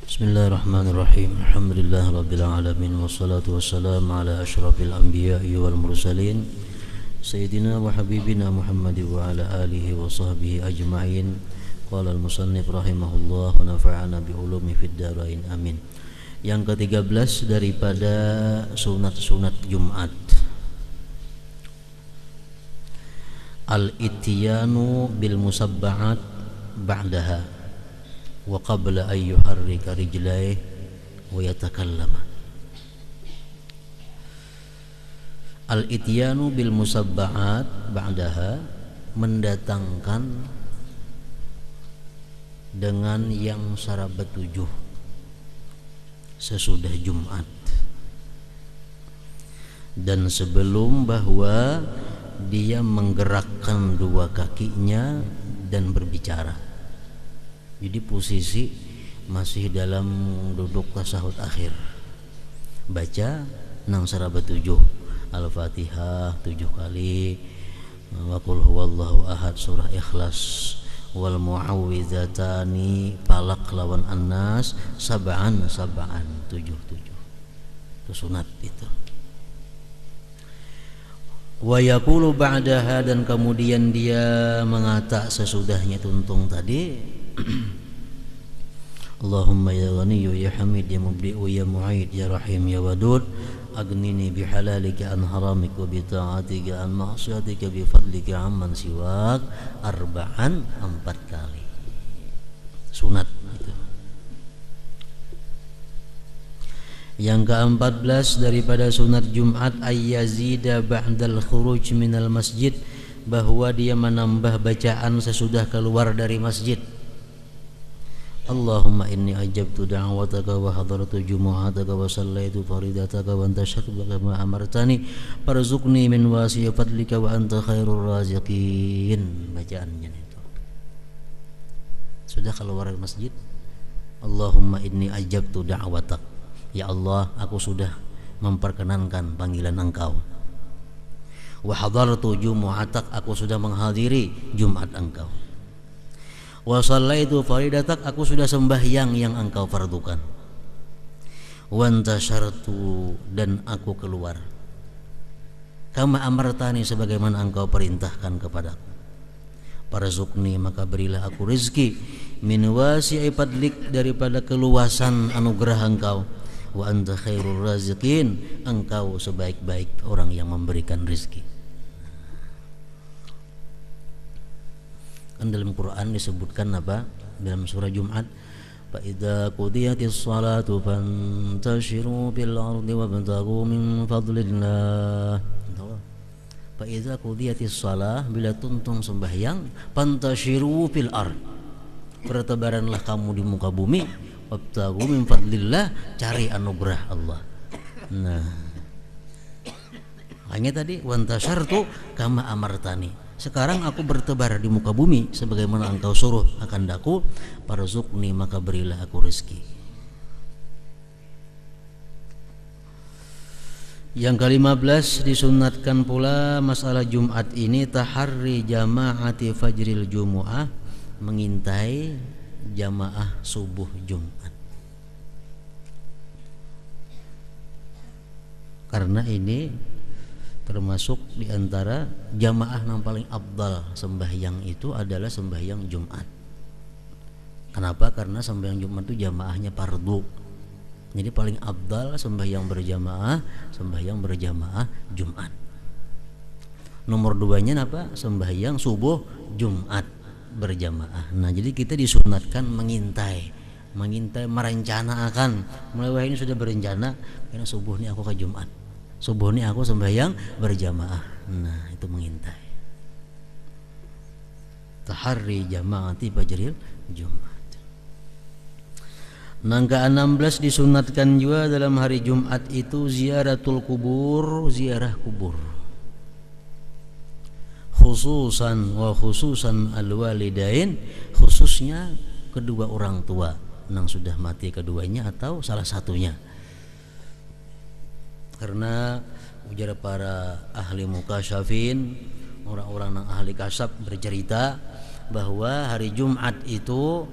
Bismillahirrahmanirrahim. Alhamdulillah rabbil alamin wassalatu wassalamu ala asyrafil anbiya'i wal mursalin sayyidina wa habibina Muhammad wa ala alihi wa sahbihi ajma'in. Qala al-musannif rahimahullah wa nafa'ana bi ulumi fid dharain amin. Yang ke-13 daripada sunat-sunat Jumat, al-ityanu bil musabba'at ba'daha wa qabla an yuharrika rijlaihi wa yatakallama. Al-ityanu bil musabba'at ba'daha, mendatangkan dengan yang sarabat 7 sesudah Jumat dan sebelum, bahwa dia menggerakkan dua kakinya dan berbicara. Jadi posisi masih dalam duduk tasahud akhir, baca nang sarabat 7 Al-Fatihah 7 kali, wa qul huwallahu ahad surah Ikhlas, wal muawwidhatani Falaq lawan An-Nas sab'an 7 itu sunat itu. Wa yaqulu ba'daha, dan kemudian dia mengata sesudahnya tuntung tadi, Allahumma ya Ghaniyyu ya Hamid ya Mubdi'u ya Mu'id ya Rahim ya Wadud, aghnini bihalalika an haramika wa bita'atika an ma'siyatika bifadlika amman siwak, arba'an 4 kali. Sunat itu. Yang ke-14 daripada sunat Jumat, ayyazida ba'dal khuruj minal masjid, bahwa dia menambah bacaan sesudah keluar dari masjid. Allahumma inni ajabtu da'wataka wa hadartu jumu'ataka wa sallaitu faridataka wa antashartu kama amartani farzuqni min wasi'i fadlika wa anta khairur raziqin. Bacaannya itu sudah keluar dari masjid. Allahumma inni ajabtu da'watak, ya Allah, aku sudah memperkenankan panggilan Engkau. Wa hadartu jumu'atak, aku sudah menghadiri Jumat Engkau. Wa shallaitu faridatak, aku sudah sembahyang yang Engkau fardukan. Wa antashartu, dan aku keluar. Kama amartani, sebagaimana Engkau perintahkan kepadaku. Parzuqni, maka berilah aku rezeki, min wasi'i fadlik, daripada keluasan anugerah Engkau. Wa anta khairur raziqin, Engkau sebaik-baik orang yang memberikan rezeki. Kan dalam Quran disebutkan apa? Dalam surah Jumat, fa idza qudiyatis salatu fantashiru fil ardi wabtaghu min fadlillah. Fa idza qudiyatis shalah, bila tuntung sembahyang, fantashiru fil ard, bertebaranlah kamu di muka bumi, wabtaghu min fadlillah, cari anugerah Allah. Nah, hanya tadi wantashartu kama amartani, sekarang aku bertebar di muka bumi sebagaimana Engkau suruh akan daku, parzuqni, maka berilah aku rezeki. Yang ke-15 disunatkan pula masalah Jumat ini, taharri jama'ati fajril jumu'ah, mengintai jamaah subuh Jumat. Karena ini termasuk diantara jamaah yang paling afdal sembahyang itu adalah sembahyang Jumat. Kenapa? Karena sembahyang Jumat itu jamaahnya fardu. Jadi paling afdal sembahyang berjamaah Jumat. Nomor 2-nya apa? Sembahyang subuh Jumat berjamaah. Nah, jadi kita disunatkan mengintai, merencanakan. Mulai wah ini sudah berencana, karena subuh ini aku ke Jumat, subuh ini aku sembahyang berjamaah. Nah, itu mengintai. Taharri jama'ati fajril Jumat. Yang ke-16 disunatkan juga dalam hari Jumat itu ziaratul kubur, ziarah kubur. Khususan al-walidain, khususnya kedua orang tua yang sudah mati keduanya atau salah satunya. Karena ujar para ahli mukasyafin, orang-orang yang ahli kasab bercerita bahwa hari Jumat itu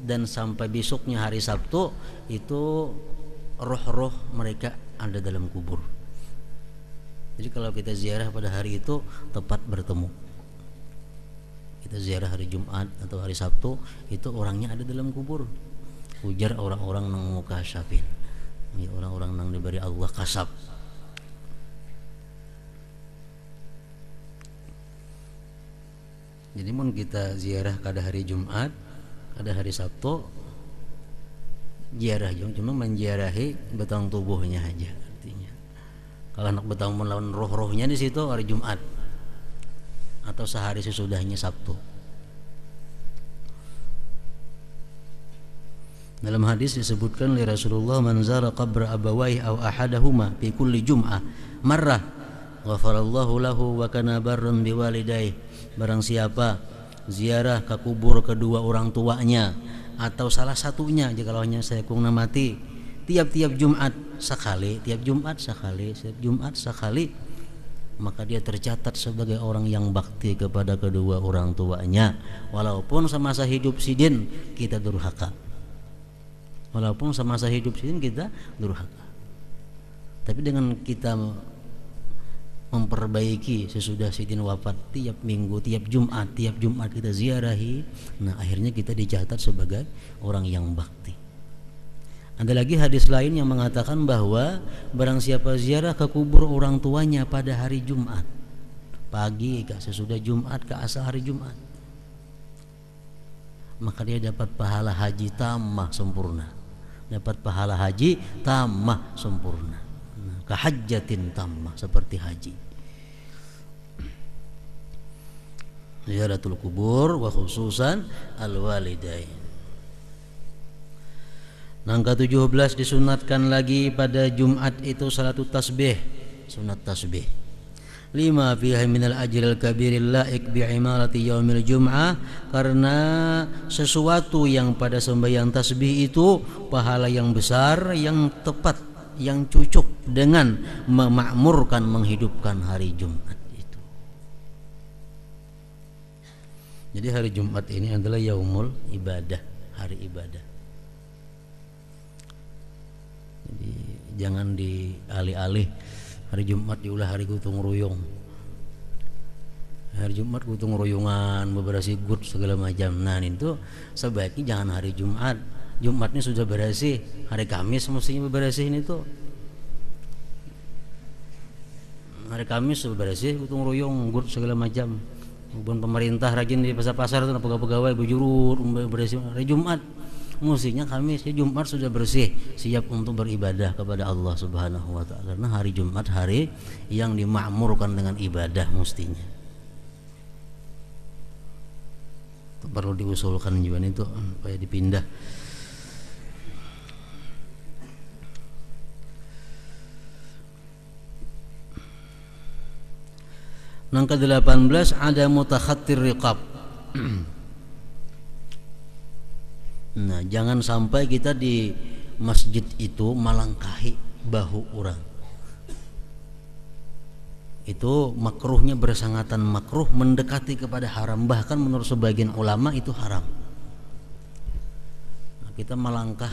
dan sampai besoknya hari Sabtu itu roh-roh mereka ada dalam kubur. Jadi kalau kita ziarah pada hari itu tepat bertemu. Kita ziarah hari Jumat atau hari Sabtu itu orangnya ada dalam kubur. Ujar orang-orang nang muka syafin, ya, orang-orang nang diberi Allah kasab. Jadi mun kita ziarah pada hari Jumat, pada hari Sabtu, ziarah cuma menziarahi batang tubuhnya aja artinya. Kalau anak batang melawan roh-rohnya di situ hari Jumat atau sehari sesudahnya Sabtu. Dalam hadis disebutkan oleh Rasulullah, man zara qabra abawaihi aw ahadahuma fi kulli jum'ah marrah ghafarallahu lahu wa kana barran biwalidayhi. Barang siapa ziarah ke kubur kedua orang tuanya atau salah satunya, jika hanya saya kungna mati, tiap-tiap Jumat sekali, tiap Jumat sekali, setiap Jumat sekali, maka dia tercatat sebagai orang yang bakti kepada kedua orang tuanya, walaupun semasa hidup sidin kita durhaka. Walaupun semasa hidup sidin kita durhaka. Tapi dengan kita memperbaiki sesudah sidin wafat, tiap minggu, tiap Jumat kita ziarahi, nah akhirnya kita dicatat sebagai orang yang bakti. Ada lagi hadis lain yang mengatakan bahwa barang siapa ziarah ke kubur orang tuanya pada hari Jumat pagi, sesudah Jumat ke asal hari Jumat, maka dia dapat pahala haji tamah sempurna. Dapat pahala haji tamah sempurna. Kahajjatin tamah, seperti haji. Ziaratul kubur wa khususan al-walidain. Angka 17 disunatkan lagi pada Jumat itu salatut tasbih, sunat tasbih. Lima fiha minal ajril kabiril laik bi'imarati yaumil jum'ah, karena sesuatu yang pada sembahyang tasbih itu pahala yang besar, yang tepat, yang cocok dengan memakmurkan, menghidupkan hari Jumat itu. Jadi hari Jumat ini adalah yaumul ibadah, hari ibadah. Jadi jangan dialih-alih hari Jumat diulah hari gotong royong. Hari Jumat gotong royongan, bebersih gut segala macam. Nah itu sebaiknya jangan hari Jumat. Jumatnya sudah bersih, hari Kamis mestinya bebersih ini tuh. Hari Kamis sudah bersih, gotong royong, gut segala macam. Bukan pemerintah rajin di pasar-pasar itu pegawai bujurut bersih. Hari Jumat mestinya Kamis, ya Jumat sudah bersih, siap untuk beribadah kepada Allah Subhanahu wa taala. Karena hari Jumat hari yang dimakmurkan dengan ibadah mestinya. Itu perlu diusulkan juga itu supaya dipindah. Yang ke-18 ada mutakhattir riqab. Nah, jangan sampai kita di masjid itu melangkahi bahu orang. Itu makruhnya bersangatan makruh, mendekati kepada haram. Bahkan menurut sebagian ulama itu haram. Nah, kita melangkah,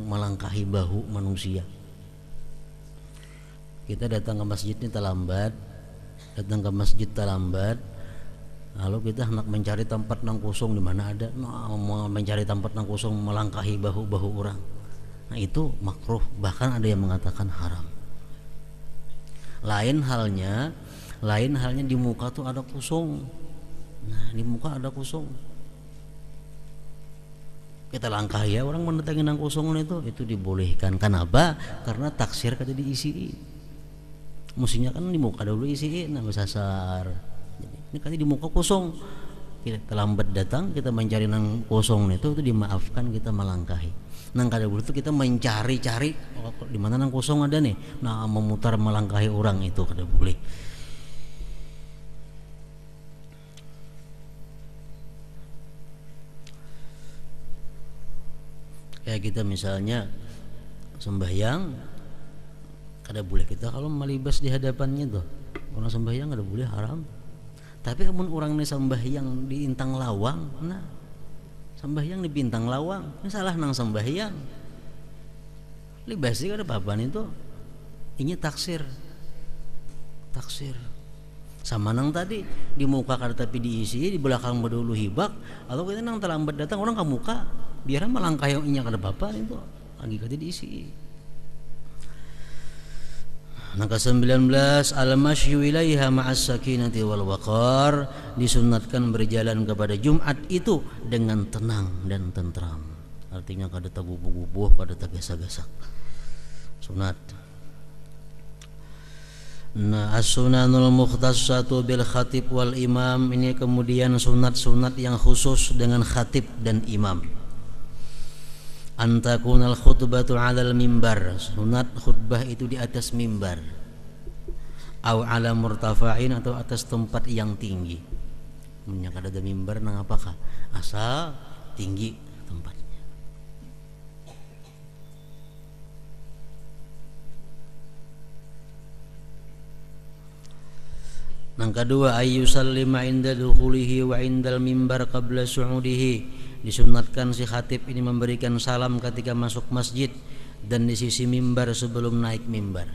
melangkahi bahu manusia. Kita datang ke masjid ini terlambat, lalu kita hendak mencari tempat nang kosong, di mana ada mencari tempat nang kosong, melangkahi bahu-bahu orang. Nah itu makruh, bahkan ada yang mengatakan haram. Lain halnya di muka tuh ada kosong. Nah di muka ada kosong, kita langkahi ya orang mendatangi nang kosong itu dibolehkan. Kenapa? Karena taksir kata diisi. Mestinya kan di muka dulu isi, nah bersasar. Ini kali di muka kosong, kita terlambat datang, kita mencari nang kosong itu dimaafkan, kita melangkahi. Nang kada dulu itu kita mencari-cari di mana nang kosong ada nih, nah memutar melangkahi orang itu kada boleh. Kayak kita misalnya sembahyang, kada boleh kita kalau melibas di hadapannya tuh orang sembahyang, kada boleh, haram. Tapi amun orang ini sembahyang di intang lawang, nah Sembahyang di bintang lawang, ini salah nang sembahyang. Libasi kada papan itu, ini taksir. Sama nang tadi di muka kada tapi diisi, di belakang bedulu hibak, atau kita nang terlambat datang orang ke muka, biar melangkah yang inya kada papan itu lagi kada diisi. Nah ke-19 al-masyu ilaiha ma'as sakinati wal waqar, disunatkan berjalan kepada Jumat itu dengan tenang dan tentram. Artinya kada tagubuh-gubuh, kada tagasak-gasak. Sunat. Nah as-sunanul mukhtassatu bil khatib wal imam, ini kemudian sunat-sunat yang khusus dengan khatib dan imam. Antakunal khutbatu 'alal mimbar, sunat khutbah itu di atas mimbar, au 'ala murtafa'in, atau atas tempat yang tinggi. Punya kada ada mimbar nang apakah asal tinggi tempatnya. Nang kedua ayyusallima 'inda dukhulihi wa 'indal mimbar qabla su'udihi, disunatkan si khatib ini memberikan salam ketika masuk masjid dan di sisi mimbar sebelum naik mimbar.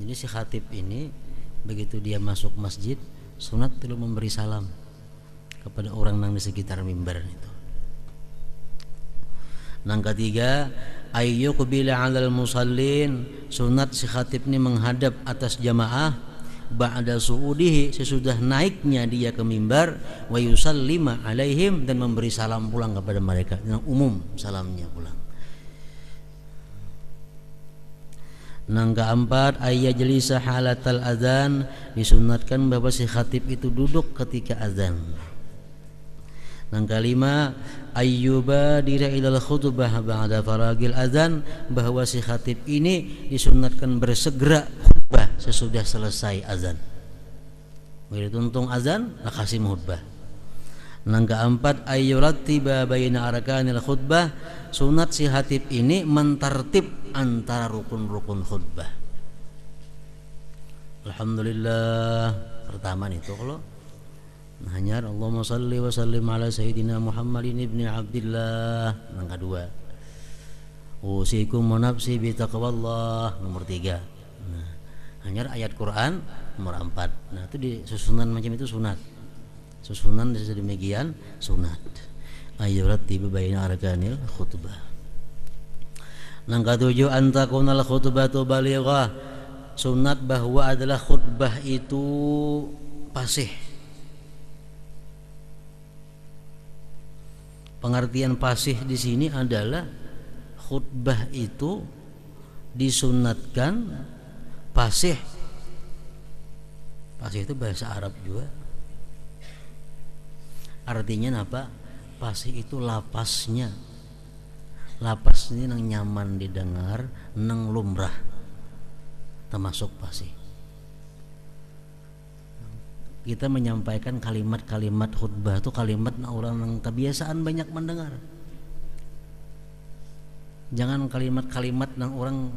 Jadi si khatib ini begitu dia masuk masjid, sunat perlu memberi salam kepada orang yang di sekitar mimbar itu. Nang ketiga ayyuqbila 'alal musallin, sunat si khatib ini menghadap atas jamaah ba'da su'udihi, sesudah naiknya dia ke mimbar, wa yusallima alaihim, dan memberi salam pulang kepada mereka dengan umum salamnya pulang. Nang keempat ayyajlisa halatal adzan, disunatkan bahwa si khatib itu duduk ketika azan. Nang kelima ayyubadira ilal khutbah ba'da faragil adzan, bahwa si khatib ini disunatkan bersegera khutbah sesudah selesai azan. Begitu tuntung azan, nak kasih khutbah. Nang keempat ayyurattiba baina arkanil khutbah, sunat si khatib ini mentertib antara rukun-rukun khutbah. Alhamdulillah pertama itu kalau hanya Allahumma salli wa sallim ala sayyidina Muhammadin ibni Abdillah. Nang kedua usikum wa nafsi bi taqwallah. Nomor 3 hanya ayat Quran. Nomor 4 nah itu di susunan macam itu sunat. Susunan sedemikian sunat. Ayyurat tiba baina arkanil khutbah. Nang ketujuh antakunal khutbatu balighah, sunat bahwa adalah khutbah itu fasih. Pengertian fasih di sini adalah khutbah itu disunatkan fasih. Fasih itu bahasa Arab juga. Artinya apa? Fasih itu lapasnya. Lapas ini nang nyaman didengar, nang lumrah, termasuk fasih. Kita menyampaikan kalimat-kalimat khutbah itu kalimat orang yang kebiasaan banyak mendengar. Jangan kalimat-kalimat yang orang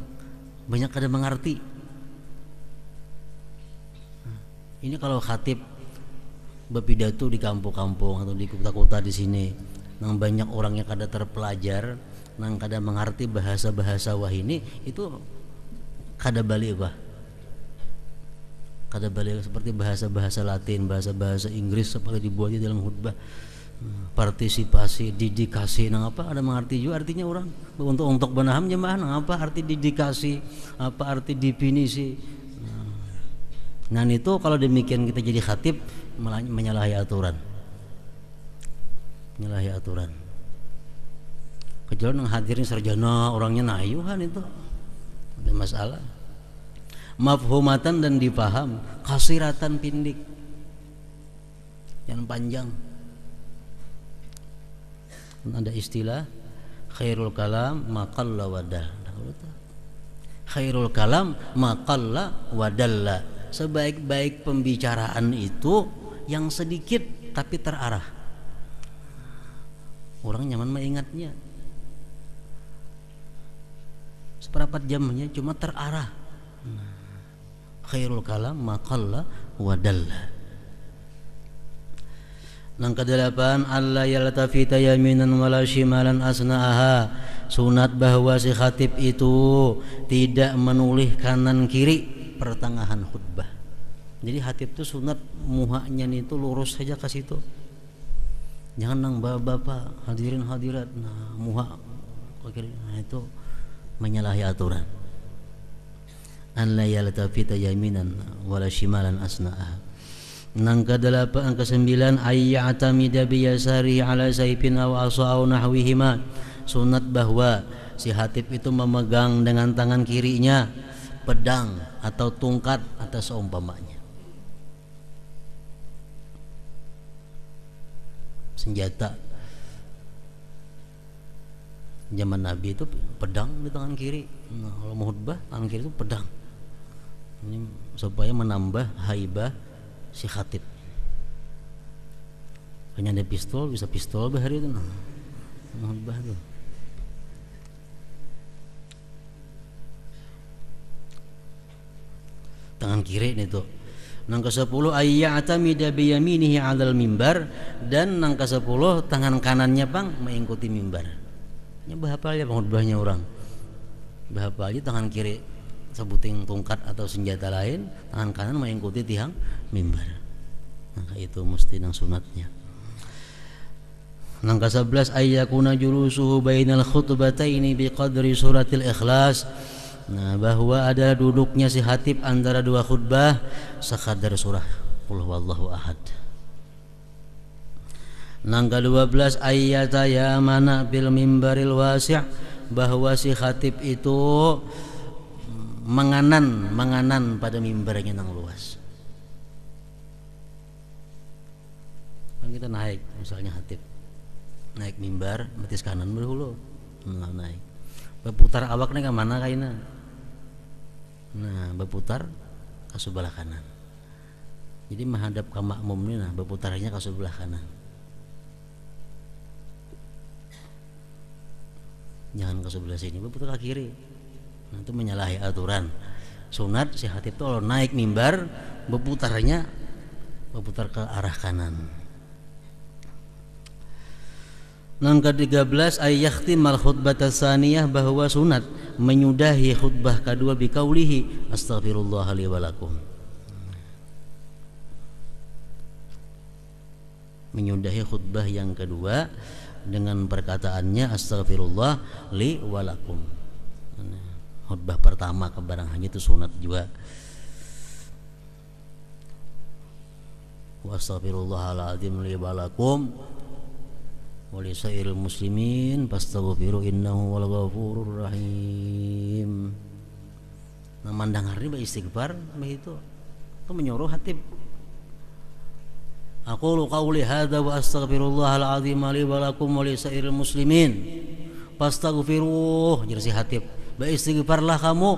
banyak kada mengerti. Ini kalau khatib berpidato di kampung-kampung atau di kota-kota di sini, nang banyak orang yang kada terpelajar, nang kada mengerti bahasa-bahasa wah ini, itu kada balighah. Kada balik seperti bahasa-bahasa Latin, bahasa-bahasa Inggris seperti dibuat di dalam khutbah. Partisipasi, didikasi, nang apa ada mengerti juga artinya orang. Untuk benaham jemaah nang apa arti didikasi, apa arti definisi. Nah itu kalau demikian kita jadi khatib menyalahi aturan. Menyalahi aturan. Kecuali nang hadirin sarjana orangnya nayuhan itu. Ada masalah. Mafhumatan dan dipaham, kasiratan pindik yang panjang. Ada istilah khairul kalam maqalla wadal. Khairul kalam maqalla wadalla. Sebaik-baik pembicaraan itu yang sedikit tapi terarah. Orang nyaman mengingatnya. Seperempat jamnya cuma terarah. Khairul kalam maqalla wadalla. Yang kedelapan, alla yaltafita yaminan wala shimalan asna'aha. Sunat bahwa si khatib itu tidak menoleh kanan kiri pertengahan khutbah. Jadi khatib itu sunat muhanya itu lurus saja ke situ. Jangan nang bapak hadirin hadirat nah muha ke kiri. Nah itu menyalahi aturan. Alla yaltafita yaminan wala shimalan asna'aha. Yang kedelapan, kesembilan, ayya'tamida biyasari ala saifin aw asa aw nahwihima. Sunat bahwa si khatib itu memegang dengan tangan kirinya pedang atau tungkat atau seumpamanya. Senjata zaman Nabi itu pedang di tangan kiri. Nah, kalau mau khutbah tangan kiri itu pedang. Ini supaya menambah haibah si khatib. Hanya ada pistol, bisa pistol bahari itu nah. Khutbah tuh. Tangan kiri itu. Nang ke-10 ayya'tamida biyaminihi 'alal mimbar, dan nang ke-10 tangan kanannya bang mengikuti mimbar. Nya bahapal ya khutbahnya orang. Bahapal aja tangan kiri sebuting tungkat atau senjata lain, tangan kanan mengikuti tiang mimbar. Nah, itu mesti nang sunatnya. Nang ke-11 ayyakuna julusuhu bainal khutbataini biqadri suratil ikhlas. Nah, bahwa ada duduknya si khatib antara dua khutbah sekadar surah Qul huwallahu ahad. Nang ke-12 ayyata ya mana bil mimbaril wasi', bahwa si khatib itu menganan pada mimbarnya yang luas. Kan kita naik misalnya khatib naik mimbar betis kanan berhulu naik berputar awaknya ke mana kaina, nah berputar ke sebelah kanan, jadi menghadap ke makmum ini, nah berputarnya ke sebelah kanan, jangan ke sebelah sini, berputar ke kiri. Nah, itu menyalahi aturan. Sunat si khatib itu kalau naik mimbar berputar ke arah kanan. Yang ke-13 ayyakhtimal khutbata tsaniyah, bahwa sunat menyudahi khutbah kedua biqaulihi astaghfirullah li wa lakum. Menyudahi khutbah yang kedua dengan perkataannya astaghfirullah li wa lakum. Khutbah pertama kebarang hanya itu sunat juga. Wa astaghfirullahal azim li wa lakum wa li sairil muslimin fastaghfiru innahu wal ghafurur rahim. Nah, mandang hari istighfar begitu. Itu menyuruh khatib. Aqulu qawli hadza wa astaghfirullahal azim li wa lakum wa li sairil muslimin fastaghfiruh. Jadi si khatib beristighfarlah kamu,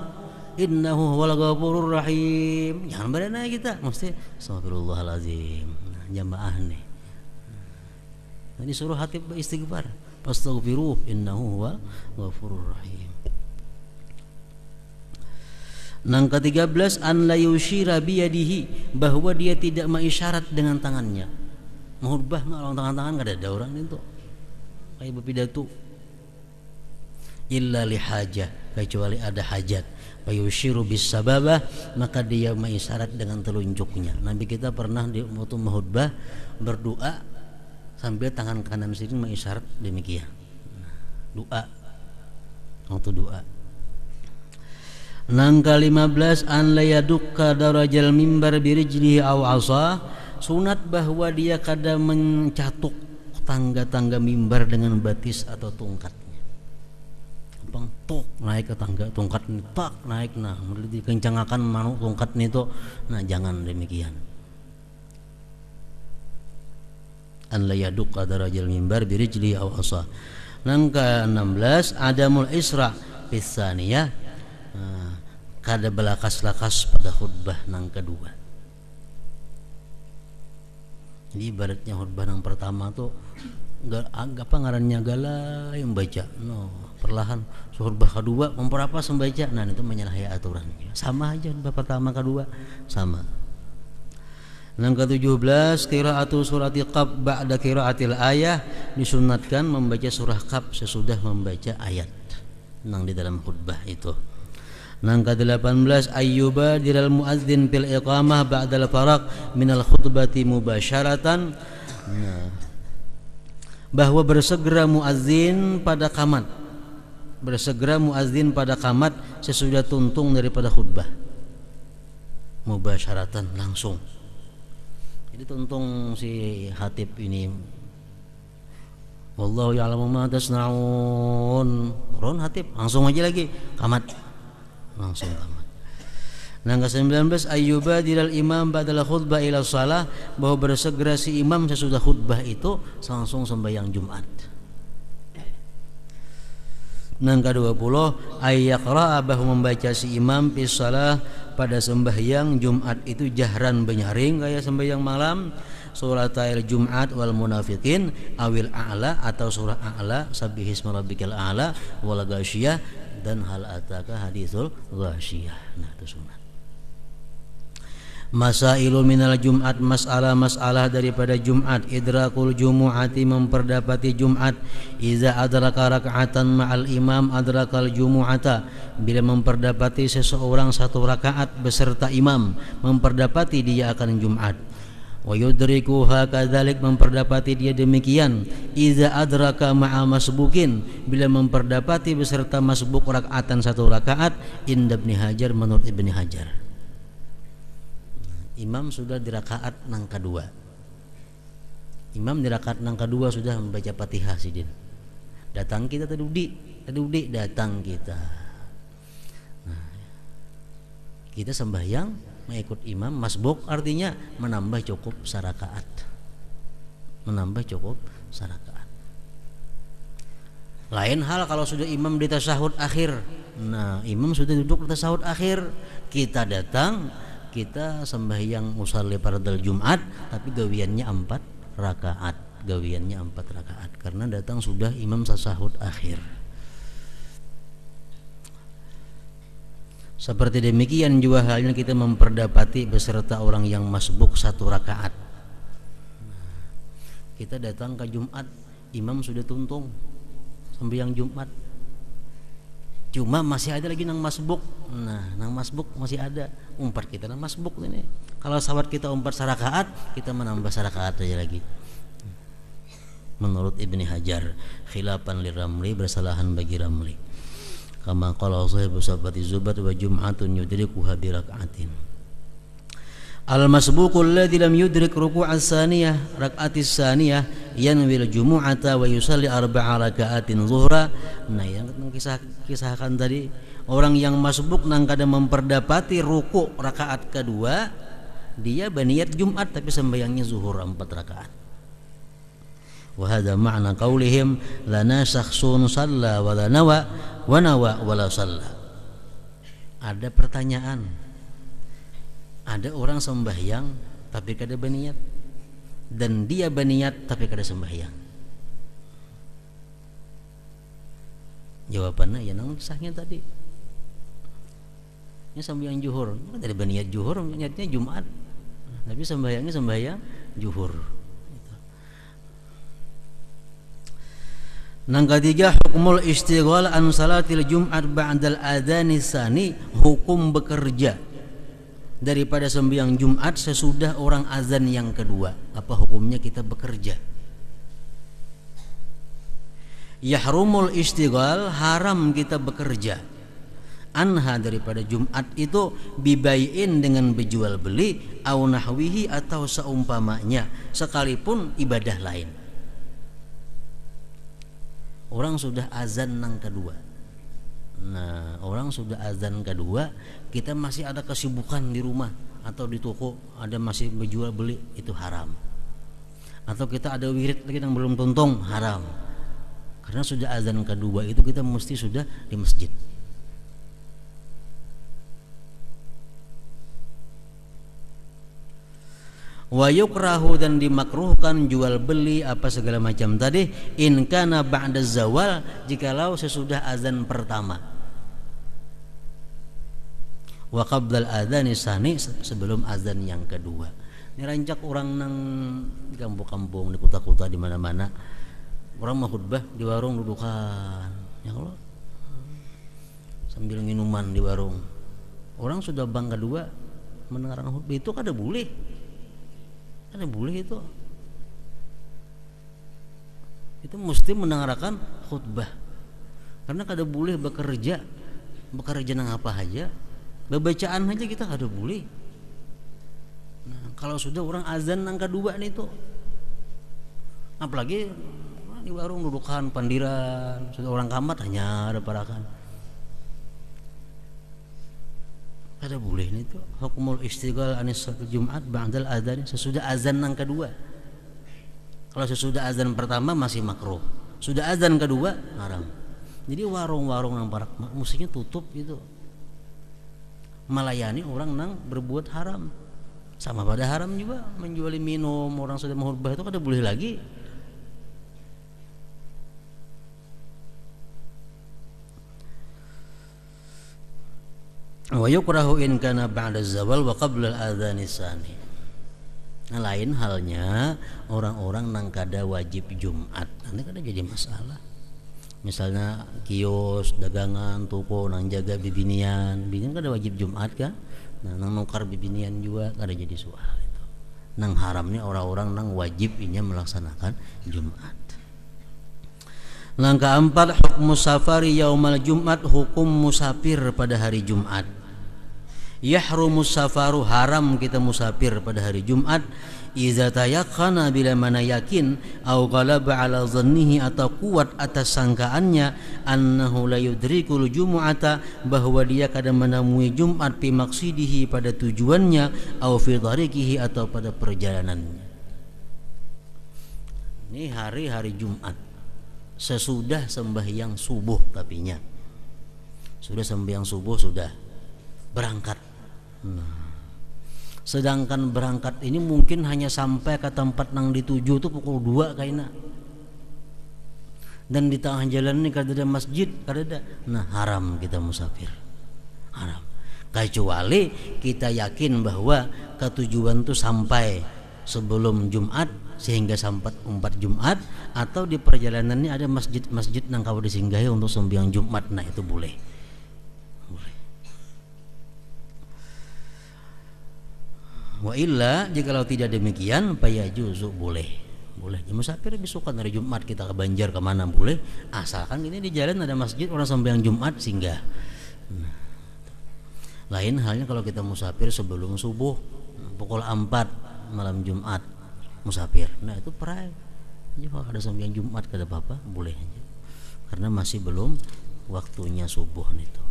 innahu wal ghafurur rahim. Jangan berenang kita, mesti astagfirullahalazim. Nah, jamaah nih. Nah, disuruh khatib beristighfar, fastaghfiruh innahu wal ghafurur rahim. Nang ke-13 an la yushira biyadihi, bahwa dia tidak mengisyarat dengan tangannya. Menghutbah ngalong tangan-tangan enggak ada orang itu. Kayak berpidato. Illa li hajah, kecuali ada hajat. Fayushiru bis sababah, maka dia mengisyarat dengan telunjuknya. Nabi kita pernah di waktu menghutbah berdoa sambil tangan kanan sini mengisyarat demikian. Doa. Waktu doa. Nang ke-15 an la yadukka darajal mimbar birijlihi aw asa, sunat bahwa dia kada mencatuk tangga-tangga mimbar dengan batis atau tungkat. Tok naik ke tangga tungkat ini tak naik, nah dikencangkan manuk tungkat itu, nah jangan demikian. An la yaduk darajal mimbar birijli aw asa. Nang ke-16 adamul isra fis tsaniyah, kada belakas-lakas pada khutbah nang kedua. Jadi ibaratnya khutbah nang pertama tuh apa ngarannya galai membaca, no perlahan. Khutbah kedua memperapa membaca, nah itu menyalahi aturan. Sama aja khutbah pertama kedua sama. Yang ke-17 qiraatu surati Qaf ba'da qiraatil ayah, disunatkan membaca surah Qaf sesudah membaca ayat nang di dalam khutbah itu. Yang ke-18 ayyubadiral muadzin fil iqamah ba'dal faraq minal khutbati mubasyaratan. Nah, bahwa bersegera muadzin pada qamat, bersegera muadzin pada qamat sesudah tuntung daripada khutbah, mubasyaratan, langsung. Jadi tuntung si khatib ini, wallahu ya'lamu ma tasna'un, ron khatib langsung aja lagi qamat, langsung qamat. Nah, ke-19 ayyubadilal imam ba'dal khutbah ila shalah, bahwa bersegera si imam sesudah khutbah itu langsung sembahyang Jumat. Nah, ke-20 ayyaqra'a, bahwa membaca si imam fi shalah pada sembahyang Jumat itu jahran benyaring kayak sembahyang malam, suratul Jumat wal munafiqin awil a'la, atau surah a'la sabbihisma rabbikal a'la wal ghasyiyah, dan hal ataka haditsul ghasyiyah. Nah, itu sunat. Masailu minal Jumat, masalah daripada Jumat. Idrakul jumu'ati, memperdapati Jumat. Iza adraka raka'atan ma'al imam adrakal jumu'ata, bila memperdapati seseorang satu rakaat beserta imam, memperdapati dia akan Jumat. Wa yudrikuha kadzalik, memperdapati dia demikian. Iza adraka ma'a masbukin, bila memperdapati beserta masbuk rakaatan satu rakaat. Inda Ibnu Hajar, menurut Ibnu Hajar, imam sudah di rakaat nang kedua, imam di rakaat nang kedua sudah membaca Fatihah sidin, datang kita tadi datang kita. Nah, kita sembahyang mengikut imam masbuk, artinya menambah cukup sarakaat, menambah cukup sarakaat. Lain hal kalau sudah imam di tasyahud akhir. Nah, imam sudah duduk di tasyahud akhir, kita datang, kita sembahyang usalli fardal Jumat, tapi gawiannya 4 rakaat, gawiannya 4 rakaat, karena datang sudah imam tasyahud akhir. Seperti demikian juga halnya kita memperdapati beserta orang yang masbuk 1 rakaat. Kita datang ke Jumat, imam sudah tuntung sembahyang Jumat, cuma masih ada lagi nang masbuk. Nah, nang masbuk masih ada, umpat kita nang masbuk ini. Kalau sahabat kita umpat sarakaat, kita menambah sarakaat aja lagi. Menurut Ibnu Hajar, khilafan li Ramli, bersalahan bagi Ramli. Kama qala sahibu sabati Zubat wa jum'atun yudrikuha bi raka'atin. Al-masbuqul ladzi lam yudrik ruku'as saniyah raka'atis saniyah yanwil jumu'ata wa yusalli 4 raka'atin zuhra. Nah, yang kisahkan tadi, orang yang masbuk nang kada memperdapati ruku' rakaat kedua, dia berniat Jumat tapi sembahyangnya zuhur 4 rakaat. Wa hadza ma'na qaulihim lana syakhsun shalla wa la nawa wa nawa wa la shalla. Ada pertanyaan, ada orang sembahyang tapi kada berniat, dan dia berniat tapi kada sembahyang. Jawabannya ya nang sahnya tadi. Ini sembahyang zuhur, kada berniat zuhur, niatnya Jumat, tapi sembahyangnya sembahyang zuhur. Nang ketiga, hukmul istighal an salatil Jumat ba'dal adzani tsani, hukum bekerja daripada sembahyang Jumat sesudah orang azan yang kedua. Apa hukumnya kita bekerja? Yahrumul istighal, haram kita bekerja. Anha, daripada Jumat itu, bibai'in, dengan berjual beli, au nahwihi, atau seumpamanya, sekalipun ibadah lain. Orang sudah azan nang kedua. Nah, orang sudah azan kedua, kita masih ada kesibukan di rumah atau di toko, ada masih berjual beli, itu haram. Atau kita ada wirid lagi yang belum tuntung, haram. Karena sudah azan kedua itu kita mesti sudah di masjid. Wa yukrahu, dan dimakruhkan jual beli apa segala macam tadi, in kana ba'da zawal, jikalau sesudah azan pertama, wa qabla al-adzani tsani, sebelum azan yang kedua. Rancak orang nang di kampung-kampung, di kota-kota, di mana-mana. Orang mah khutbah di warung dudukan. Ya Allah. Sambil minuman di warung. Orang sudah bangga dua mendengarkan khutbah itu kada boleh. Kada boleh itu. Itu mesti mendengarkan khutbah. Karena kada boleh bekerja nang apa aja. Bacaan aja kita kada boleh. Nah, kalau sudah orang azan nang kedua nih tuh, apalagi di warung dudukan pandiran, sudah orang kamat hanya ada parakan, kada boleh nih tuh. Hukumul istighal anis salatul Jumat ba'dal adzan, sesudah azan nang kedua. Kalau sesudah azan pertama masih makruh, sudah azan kedua haram. Jadi warung-warung nang parak musiknya tutup gitu, melayani orang nang berbuat haram. Sama pada haram juga menjual minum, orang sudah khutbah itu kada boleh lagi. Wa yukrahu in kana ba'da zawal wa qabla al-adzan tsani. Nah, lain halnya orang-orang nang kada wajib Jumat. Nanti kada jadi masalah. Misalnya kios, dagangan, toko nang jaga bibinian, bibinian kada wajib Jumat kan? Nah, nang nukar bibinian juga kada jadi soal itu. Nang haramnya orang-orang nang wajib inya melaksanakan Jumat. Langkah 4, hukum safari yaumal Jumat, hukum musafir pada hari Jumat. Yahrumus safaru, haram kita musafir pada hari Jumat iza tayaqqana, bila mana yakin, au ghalaba ala dhannihi, atau kuat atas sangkaannya, annahu la yudrikul jumu'ata, bahwa dia kada menemui Jumat fi maqsidihi, pada tujuannya, au fi dhariqihi, atau pada perjalanannya. Ini hari Jumat sesudah sembahyang subuh, tapinya sudah sembahyang subuh, sudah berangkat. Nah, sedangkan berangkat ini mungkin hanya sampai ke tempat nang dituju tuh pukul 2 kayaknya, dan di tengah jalan ini kada ada masjid, kada ada. Nah, haram kita musafir, haram. Kecuali kita yakin bahwa ketujuan tuh sampai sebelum Jumat, sehingga sampai umpat Jumat, atau di perjalanannya ada masjid nang kau disinggahi untuk sembahyang Jumat. Nah, itu boleh. Wa illa, jikalau tidak demikian, fayajuzu, boleh. Musafir besokan hari Jumat kita ke Banjar kemana boleh, asalkan ini di jalan ada masjid orang sembahyang Jumat singgah. Nah, lain halnya kalau kita musafir sebelum subuh, pukul 4 malam Jumat musafir. Nah, itu perai. Jadi kalau ada sembahyang Jumat kada apa-apa, boleh aja. Karena masih belum waktunya subuh itu.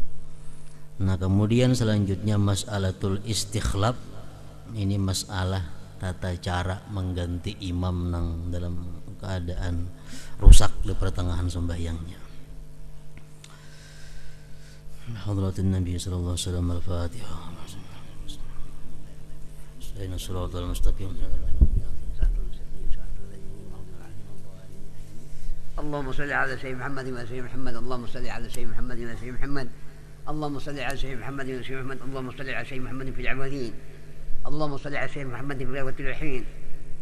Nah, kemudian selanjutnya mas'alatul istikhlaf. Ini masalah tata cara mengganti imam nang dalam keadaan rusak di pertengahan sembahyangnya. Hadratin Nabi sallallahu alaihi wasallam, al-Fatihah. Sayyidina shiratal mustaqim. اللهم صل على سيدنا محمد وعلى سيدنا محمد. اللهم صل على سيدنا محمد وعلى سيدنا محمد. اللهم صل على سيدنا محمد وعلى سيدنا محمد. اللهم صل على سيدنا محمد في الأولين. اللهم صل على سيدنا محمد في الآخرة والحين.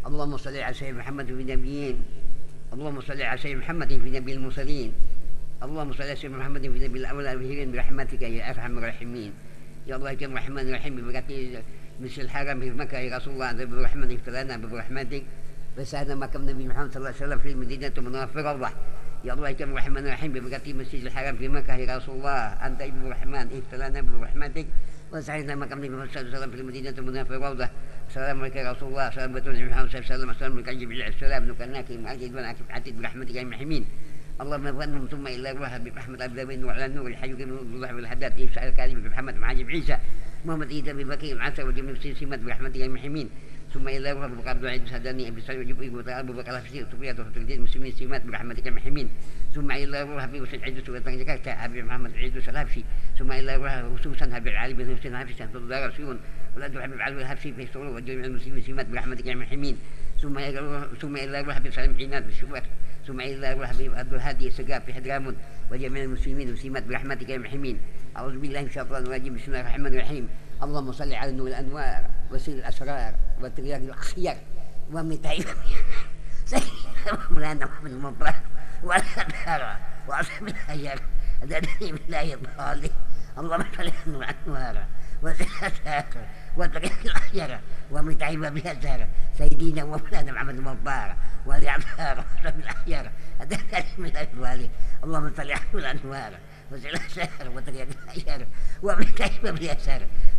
اللهم صل على سيدنا محمد في النبيين. اللهم صل على سيدنا محمد في نبي المرسلين. اللهم صل على سيدنا محمد في نبي الأولى والآخرين برحمتك يا أرحم الراحمين. يا الله يا الرحمن الرحيم، ببركة مثل الحرم في مكة يا رسول الله، برحمتك افترانا برحمتك فسألنا مكة النبي محمد صلى الله عليه وسلم في المدينة المنورة الله. يا الله يا الرحمن الرحيم، ببركة مسجد الحرم في مكة يا رسول الله، أنت ابن الرحمن افترانا برحمتك وسعيدنا مكة النبي محمد صلى الله عليه وسلم في المدينة المنورة. السلام عليك يا رسول الله، السلام عليكم محمد صلى الله عليه وسلم، السلام عليك جبريل عليه السلام، نكلناك معجد ونعكف عتيد برحمتك يا المحمين. اللهم اغفرهم ثم إلى الروح بأحمد أبي ذوين وعلى النور الحي الله والحداد إفساء الكاذب بمحمد معاجب عيسى محمد عيسى ببكير العسى وجميع سمات برحمتك يا المحمين. ثم إلى الروح بقرب عيد سداني أبي سعيد وجب أبو بكر الفسير سفيات وفتلدين المسلمين سمات برحمتك يا المحمين. ثم إلى الروح بوسن عيد سورة جاكرتا أبي محمد عيد سلافسي. ثم إلى الروح خصوصا أبي العالي بن حسين حفص أنت الدار رسول ولا حبيب علوي الحفصي في سرور وجميع المسلمين سمات برحمتك يا المحمين. ثم إلى الروح بسلام عينات بالشبك. ثم إلى الروح عبد الهادي السقاف في حضرموت وجميع المسلمين وسيمات برحمتك يا المحمين. أعوذ بالله من الشيطان الرجيم، بسم الله الرحمن الرحيم. اللهم صل على نور الأنوار وسير الأسرار وترياق الأخيار ومتعب سيدنا مولانا محمد المبارك والأنهار وأصحاب الخير الذي بالله الضالين اللهم صل على نور الأنوار وسير الأسرار وترياق الأخيار ومتعب بها سيدنا مولانا محمد المبارك والأنهار وأصحاب الخير الذي بالله الضالين اللهم صل على نور الأنوار وسير الأسرار وترياق الأخيار ومتعب بها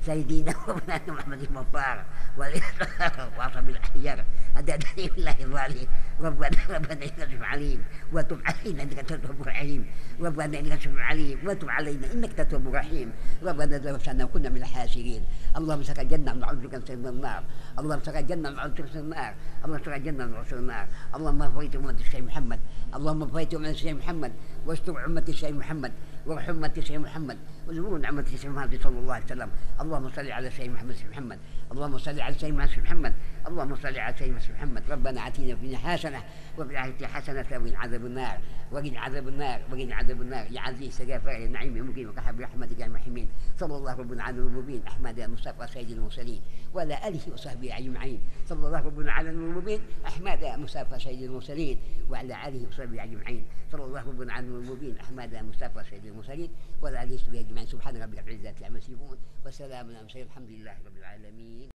سيدنا مولانا محمد المبارك والإسرار وأصحاب الأحيار أداني بالله الظالم ربنا إنك تتوب عليم وتب علينا إنك تتوب رحيم ربنا إنك تتوب عليم وتب علينا إنك تتوب رحيم ربنا توفنا وكنا من الحاسرين اللهم سقى الجنة ونعوذ بك من النار اللهم سقى الجنة ونعوذ بك من النار اللهم سقى الجنة ونعوذ من النار اللهم فويت أمة الشيخ محمد اللهم فويت أمة الشيخ محمد واستر أمة الشيخ محمد وارحم أمة الشيخ محمد وزبون أمة الشيخ محمد صلى الله عليه وسلم اللهم صل على سيدنا محمد اللهم صل على سيدنا محمد اللهم صل على سيدنا محمد ربنا آتنا في الدنيا حسنة وفي الآخرة حسنة وقنا عذاب النار وقنا عذاب النار وقنا عذاب النار يا عزيز سقافة يا نعيم مقيم وكحب برحمتك يا المحمين صلى الله ربنا على المبين أحمد المصطفى سيد المرسلين وعلى آله وصحبه أجمعين صلى الله ربنا على المبين أحمد المصطفى سيد المرسلين وعلى آله وصحبه أجمعين صلى الله ربنا على المبين أحمد المصطفى سيد المرسلين وعلى آله وصحبه أجمعين سبحان ربك رب العزة عما يصفون وسلام على المرسلين الحمد لله رب العالمين.